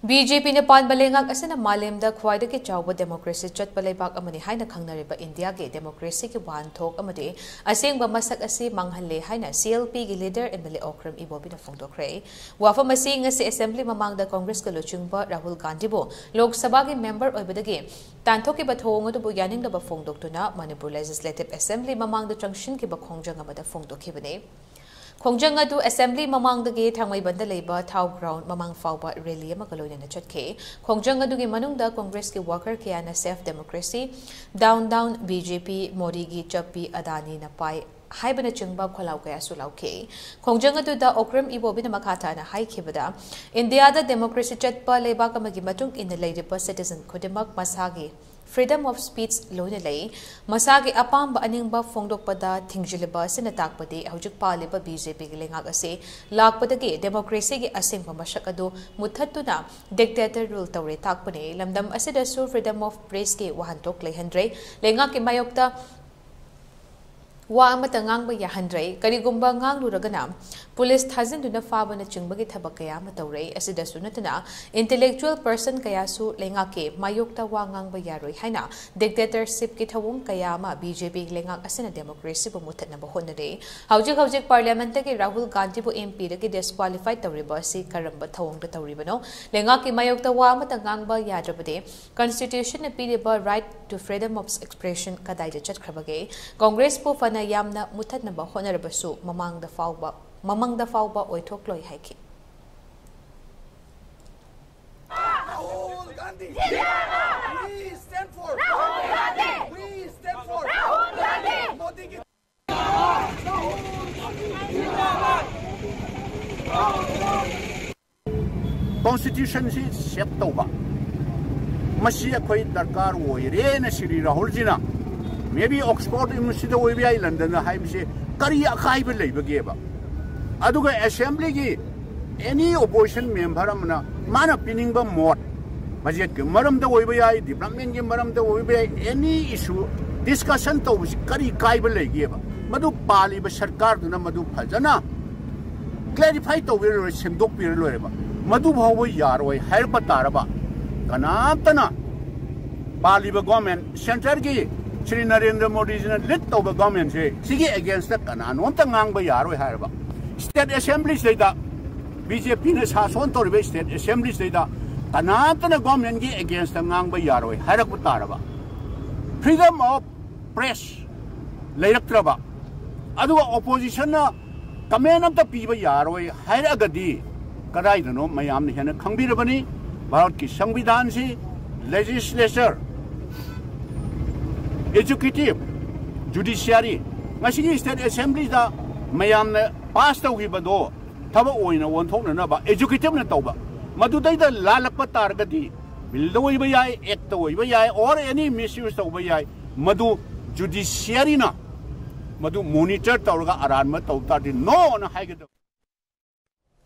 BJP ne pan Leingak asena malemda khwaida ke chawba democracy chat palebak amani haina khangnariba India ke democracy ke wan thok amade asengba masak ase manghalle haina CLP gi leader MLA Okram Ibobi na phongdokre wafa masing ase assembly mamangda Congress ka luchungba Rahul Gandhi bo Lok Sabha ge member oibadage tanthok ke bathong adu yaning da ba phongdoktuna Manipur Legislative Assembly mamangda junction ke ba khongjang amada phongdokhibane Khongjang adu assembly mamang dagi thangmai banda leiba thau ground mamang fawba rally ama kaloina na chatke Khongjang adu gi manungda Congress ki worker ke ana safe democracy down BJP Modi gi chappi adani na pai haibana chungba kholau kaya sulauke Khongjang adu da Okram Ibobi na makata na hai khibada India da democracy chatpa leiba kamagi matung in leiba citizen khudimak masagi freedom of speech loina lei masagi apamba aningba phongdokpada thingjileba sina takpadi hojik paliba BJP gi Leingak ase lakpadagi democracy gi asengba masak adu muthatuna dictator rule tawre takpane lamdam asida su freedom of press ke wahantok lehandre Leingak ke mayokta wa amatta ngangba yahandre karigumba ngangluragana police thazinduna fabana chungbagi thabak kaya matawre asida sunatana intellectual person kaya su Leingak ke mayokta wa ngangba yaroi haina dictatorship ki thawung kaya ma BJP Leingak asina democracy bu muthatna ba honare hojik parliament ke Rahul Gandhi bu MP de disqualify tawriba si karamba thawung da tawribano Leingak ke mayokta wa amatta ngangba yadrabadi constitution na piriba right to freedom of expression kadai chatkhrabage Congress po fana yamna muthatna ba honarabasu mamangda fawba oithokloi haiki Rahul Gandhi we stand for Rahul Gandhi we stand for Rahul Gandhi Modi ki Constitution si set tawba masi akhoi darkar oire na Shri Rahul ji na maybe Oxford University oibi London na haibse kariya khaiba leibageba aduga assembly gi any opposition member amna mana piningba mot budget ke maram da oiba yai development gi maram da oiba any issue discussion to kari kaiba legeba madu pali ba sarkar duna madu phajana clarify to we semdok pir loeba madu bhawo yaroi hairba taraba kanatana pali ba government center gi Shri Narendra Modi ji na lit to ba government se sigi against the kanan ta ngang ba yaroi hairba State Assembly say that BJP has on to State Assembly say that Kanatana government against the ngangba yaroi, Harakutaraba. Freedom of press, Layratraba. Adu opposition, command of the people yaroi, Haragadi, Kadai, no, Mayam, Hana Kambirabani, Barki Sangvidansi, legislature, executive, judiciary, Machine State Assembly that Mayam. Pasta we bado, Taba oina one talk naba, educative na toba. Madudai the lalapa targati, build the way by act the way by or any misuse of way, Madu judiciary na, Madu monitor Taurga Aranma Tauta, no on a high.